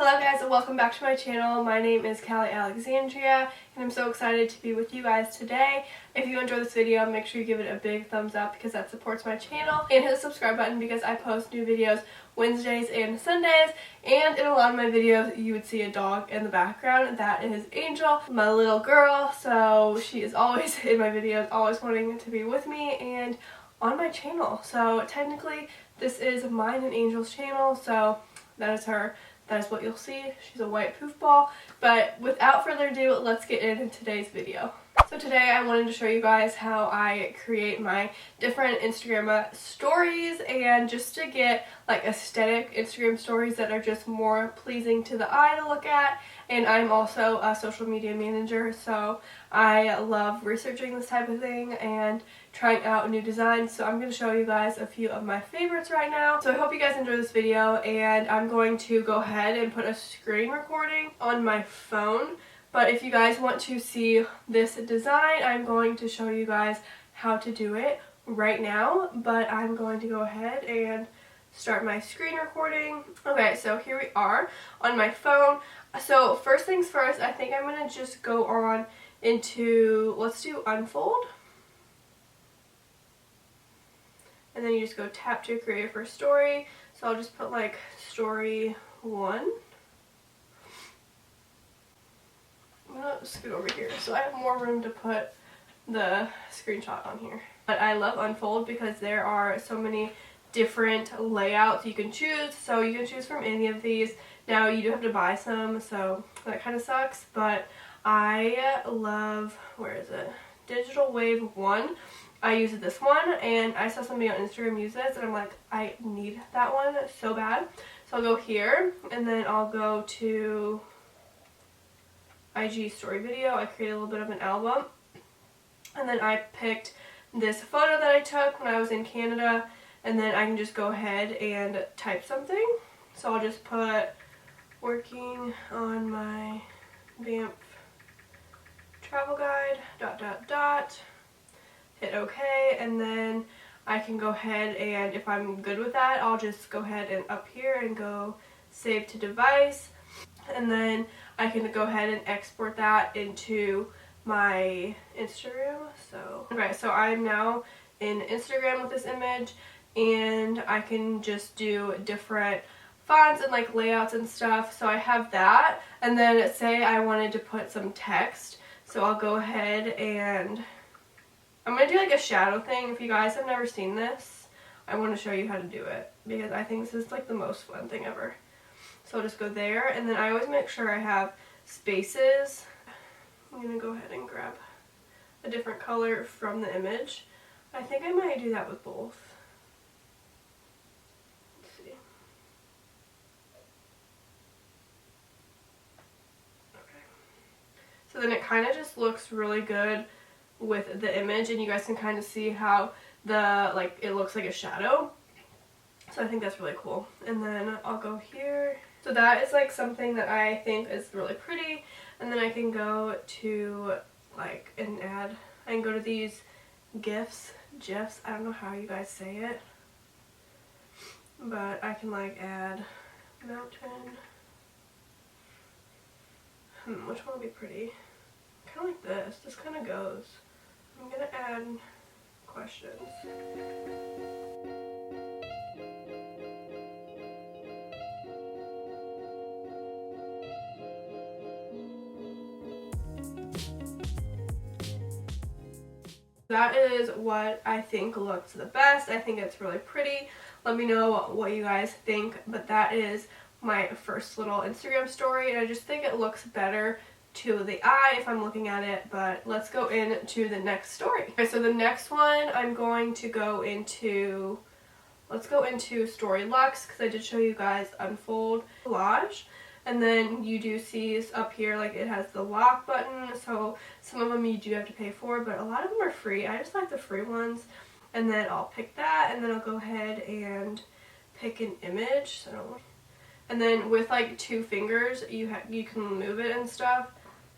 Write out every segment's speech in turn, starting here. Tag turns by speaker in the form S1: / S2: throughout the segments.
S1: Hello guys and welcome back to my channel. My name is Kali.alexandria and I'm so excited to be with you guys today. If you enjoy this video, make sure you give it a big thumbs up because that supports my channel, and hit the subscribe button because I post new videos Wednesdays and Sundays, and in a lot of my videos you would see a dog in the background. That is Angel, my little girl, so she is always in my videos, always wanting to be with me and on my channel. So technically this is mine and Angel's channel, so that is her. That is what you'll see. She's a white poof ball. But without further ado, let's get into today's video. So today I wanted to show you guys how I create my different Instagram stories, and just to get like aesthetic Instagram stories that are just more pleasing to the eye to look at. And I'm also a social media manager, so I love researching this type of thing and trying out new designs. So I'm going to show you guys a few of my favorites right now. So I hope you guys enjoy this video, and I'm going to go ahead and put a screen recording on my phone. But if you guys want to see this design, I'm going to show you guys how to do it right now. But I'm going to go ahead and start my screen recording. Okay, so here we are on my phone. So first things first, I think I'm going to just go on into, let's do unfold. And then you just go tap to create your first story. So I'll just put like story 1. I'm going to scoot over here so I have more room to put the screenshot on here. But I love unfold because there are so many different layouts you can choose. So you can choose from any of these. Now you do have to buy some, so that kind of sucks. But I love, where is it? Digital Wave 1. I use this one, and I saw somebody on Instagram use this, and I'm like, I need that one so bad. So I'll go here, and then I'll go to IG story video. I created a little bit of an album, and then I picked this photo that I took when I was in Canada, and then I can just go ahead and type something. So I'll just put working on my Banff travel guide, ... hit OK, and then I can go ahead, and if I'm good with that, I'll just go ahead and up here and go save to device, and then I can go ahead and export that into my Instagram. So okay, so I'm now in Instagram with this image, and I can just do different fonts and like layouts and stuff. So I have that, and then say I wanted to put some text, so I'll go ahead and I'm going to do like a shadow thing. If you guys have never seen this, I want to show you how to do it because I think this is like the most fun thing ever. So I'll just go there, and then I always make sure I have spaces. I'm going to go ahead and grab a different color from the image. I think I might do that with both. Let's see. Okay. So then it kind of just looks really good with the image, and you guys can kind of see how the it looks like a shadow. So I think that's really cool. And then I'll go here. So that is like something that I think is really pretty. And then I can go to like and add, I can go to these GIFs, I don't know how you guys say it, but I can like add mountain. Which one would be pretty? Kind of like this. This kind of goes. I'm gonna add questions. That is what I think looks the best. I think it's really pretty. Let me know what you guys think, but that is my first little Instagram story, and I just think it looks better to the eye if I'm looking at it. But let's go into the next story. Okay, so the next one I'm going to go into, let's go into Storyluxe because I did show you guys unfold collage. And then you do see up here like it has the lock button, so some of them you do have to pay for, but a lot of them are free. I just like the free ones. And then I'll pick that, and then I'll go ahead and pick an image. And then with like 2 fingers you can move it and stuff.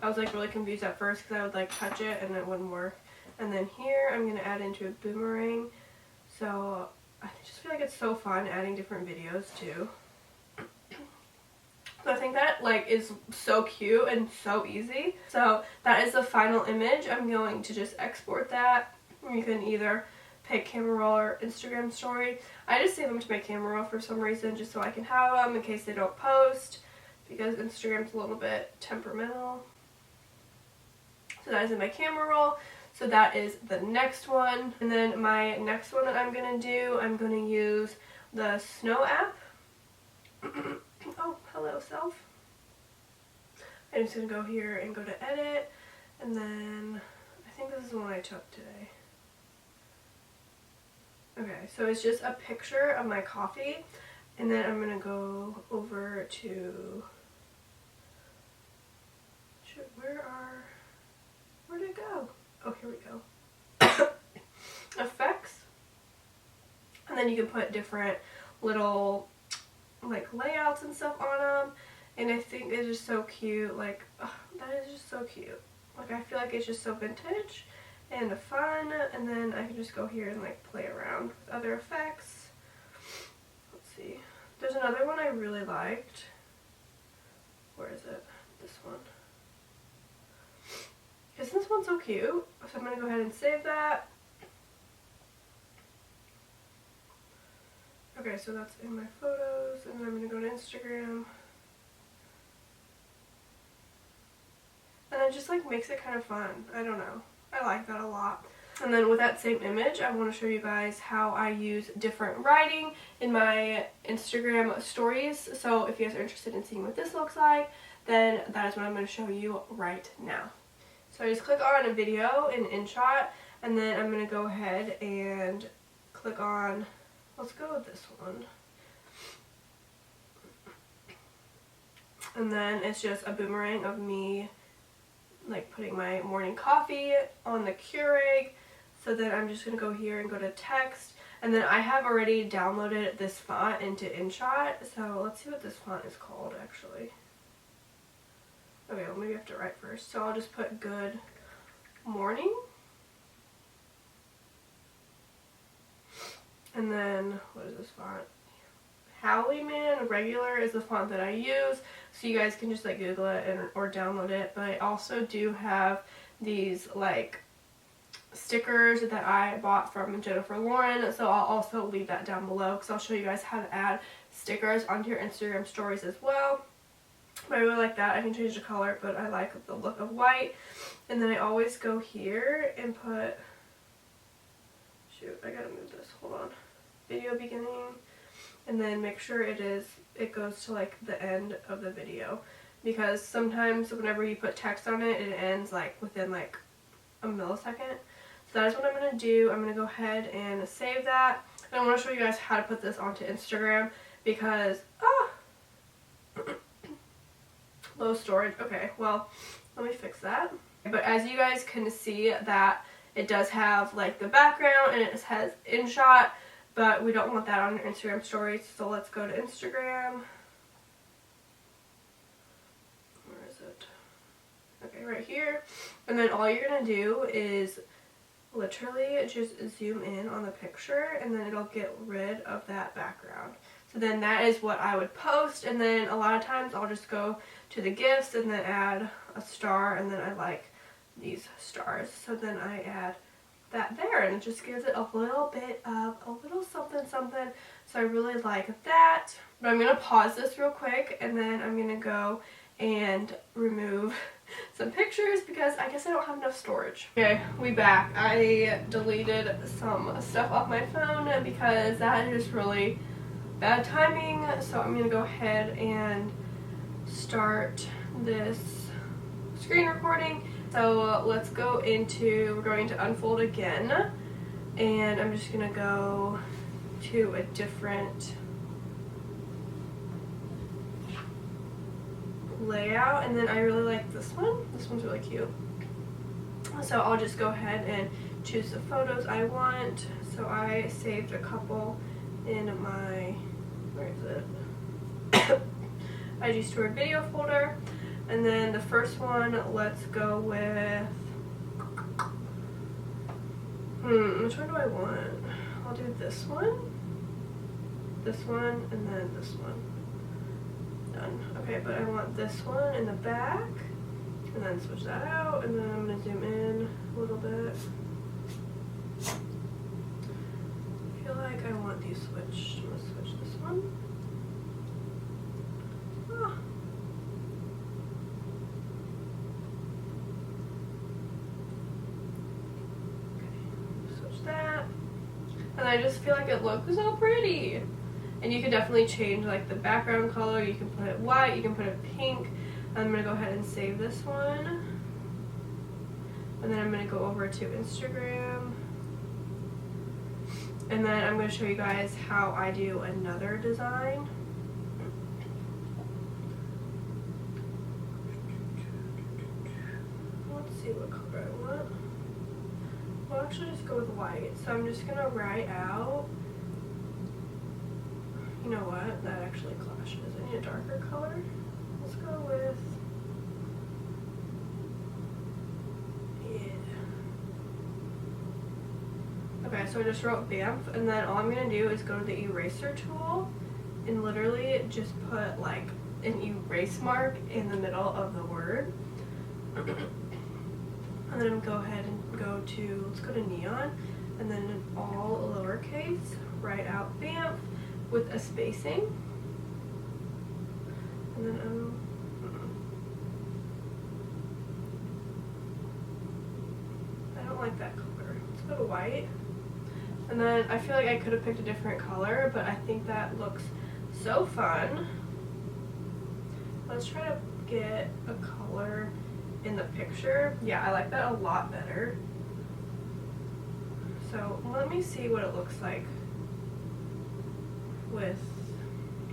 S1: I was like really confused at first because I would like touch it and it wouldn't work. And then here I'm going to add into a boomerang. So I just feel like it's so fun adding different videos too. So I think that like is so cute and so easy. So that is the final image. I'm going to just export that. You can either pick camera roll or Instagram story. I just save them to my camera roll for some reason, just so I can have them in case they don't post, because Instagram's a little bit temperamental. So that is in my camera roll. So that is the next one. And then my next one that I'm going to do, I'm going to use the Snow app. Oh, hello self. I'm just going to go here and go to edit. And then I think this is the one I took today. Okay, so it's just a picture of my coffee. And then I'm going to go over to... Where'd it go? Oh, here we go. Effects. And then you can put different little like layouts and stuff on them. And I think it's just so cute. Like, that is just so cute. Like, I feel like it's just so vintage and fun. And then I can just go here and like play around with other effects. Let's see. There's another one I really liked. Where is it? This one. Isn't this one so cute? So I'm going to go ahead and save that. Okay, so that's in my photos, and then I'm going to go to Instagram. And it just like makes it kind of fun. I don't know. I like that a lot. And then with that same image, I want to show you guys how I use different writing in my Instagram stories. So if you guys are interested in seeing what this looks like, then that is what I'm going to show you right now. So I just click on a video in InShot, and then I'm going to go ahead and click on, let's go with this one. And then it's just a boomerang of me like putting my morning coffee on the Keurig. So then I'm just going to go here and go to text. And then I have already downloaded this font into InShot. So let's see what this font is called actually. Okay, well maybe I have to write first. So I'll just put good morning. And then, what is this font? Howlyman regular is the font that I use. So you guys can just like Google it or download it. But I also do have these like stickers that I bought from Jennifer Lauren. So I'll also leave that down below because I'll show you guys how to add stickers onto your Instagram stories as well. But I really like that. I can change the color, but I like the look of white. And then I always go here and put, shoot, I gotta move this, hold on. Video beginning, and then make sure it goes to like the end of the video. Because sometimes whenever you put text on it, it ends like within like a millisecond. So that is what I'm gonna do. I'm gonna go ahead and save that. And I wanna show you guys how to put this onto Instagram because, low storage. Okay, well, let me fix that. But as you guys can see that it does have like the background and it has InShot, but we don't want that on your Instagram stories. So let's go to Instagram. Where is it? Okay, right here. And then all you're gonna do is literally just zoom in on the picture and then it'll get rid of that background. So then that is what I would post, and then a lot of times I'll just go to the gifts and then add a star, and then I like these stars. So then I add that there, and it just gives it a little bit of a little something something. So I really like that. But I'm going to pause this real quick, and then I'm going to go and remove some pictures because I guess I don't have enough storage. Okay, we back. I deleted some stuff off my phone because that is really bad timing. So I'm gonna go ahead and start this screen recording. So let's go into, we're going to unfold again, and I'm just gonna go to a different layout, and then I really like this one. This one's really cute. So I'll just go ahead and choose the photos I want. So I saved a couple in my, where is it? IG stored video folder. And then the first one, let's go with, which one do I want? I'll do this one, and then this one. done. Okay, but I want this one in the back, and then switch that out, and then I'm going to zoom in a little bit. I feel like I want these switched. I'm going to switch this one. Ah. Okay, switch that. And I just feel like it looks so pretty. And you could definitely change like the background color. You can put it white, you can put it pink. I'm going to go ahead and save this one. And then I'm going to go over to Instagram. And then I'm going to show you guys how I do another design. Let's see what color I want. I'll actually just go with white. So I'm just going to write out. You know what? That actually clashes. I need a darker color. Let's go with, yeah. Okay, so I just wrote Banff, and then all I'm gonna do is go to the eraser tool and literally just put like an erase mark in the middle of the word. And then I'm gonna go ahead and go to, let's go to neon, and then in all lowercase, write out Banff with a spacing. And then I don't like that color. Let's go to white. And then I feel like I could have picked a different color, but I think that looks so fun. Let's try to get a color in the picture. Yeah, I like that a lot better. So let me see what it looks like with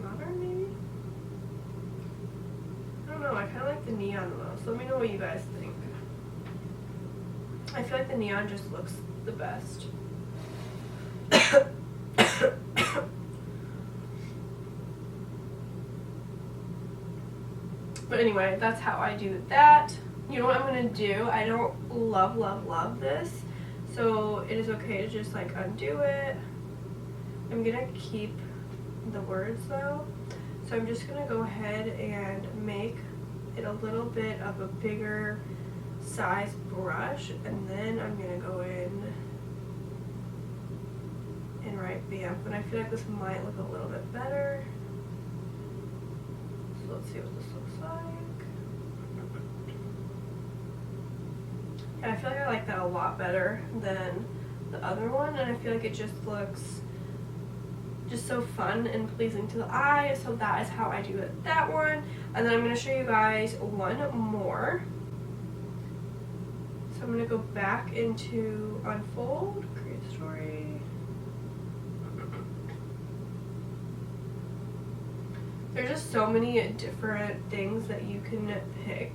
S1: modern, maybe? I don't know, I kind of like the neon the most. Let me know what you guys think. I feel like the neon just looks the best. But anyway, that's how I do that. You know what I'm gonna do? I don't love this, so it is okay to just like undo it. I'm gonna keep the words though, so I'm just gonna go ahead and make it a little bit of a bigger size brush, and then I'm gonna go in and write Banff, and I feel like this might look a little bit better. So let's see what this looks like. Yeah, I feel like I like that a lot better than the other one, and I feel like it just looks just so fun and pleasing to the eye. So that is how I do it, that one. And then I'm going to show you guys one more. So I'm going to go back into Unfold, create story. There's just so many different things that you can pick,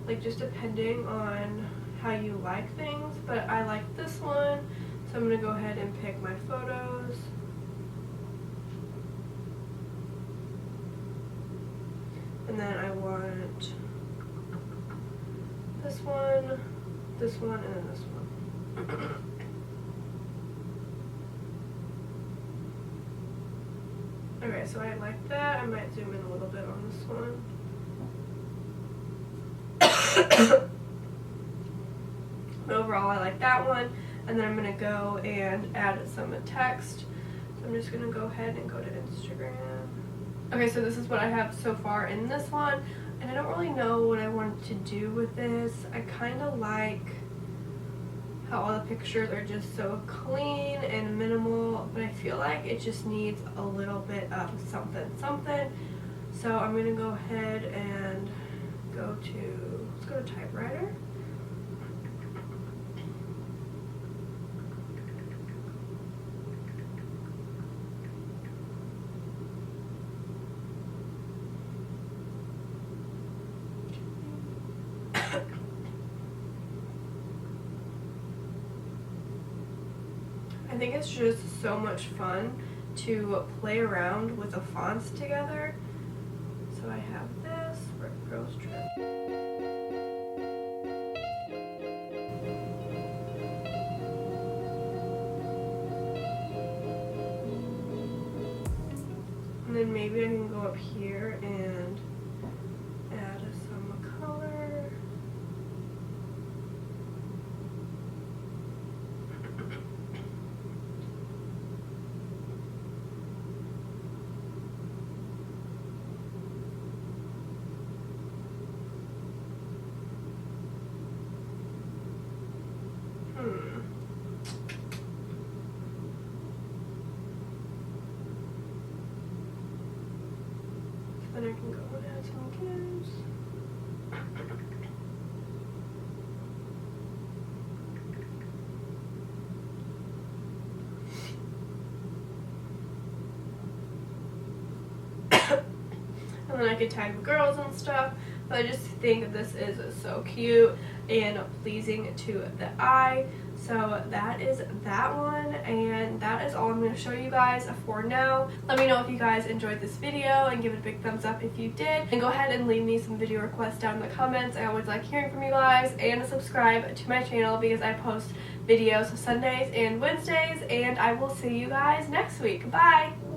S1: like just depending on how you like things, but I like this one, so I'm going to go ahead and pick my photos. And then I want this one, and then this one. Okay, so I like that. I might zoom in a little bit on this one. But overall, I like that one. And then I'm going to go and add some text. So I'm just going to go ahead and go to Instagram. Okay, so this is what I have so far in this one. And I don't really know what I want to do with this. I kind of like how all the pictures are just so clean and minimal, but I feel like it just needs a little bit of something. So I'm going to go ahead and let's go to typewriter. I think it's just so much fun to play around with the fonts together. So I have this for girls trip. And then maybe I can go up here and add some color. Then I can go and add some gives. And then I could tag the girls and stuff, but I just think this is so cute and pleasing to the eye. So that is that one, and that is all I'm going to show you guys for now. Let me know if you guys enjoyed this video and give it a big thumbs up if you did, and go ahead and leave me some video requests down in the comments. I always like hearing from you guys, and subscribe to my channel because I post videos Sundays and Wednesdays, and I will see you guys next week. Bye!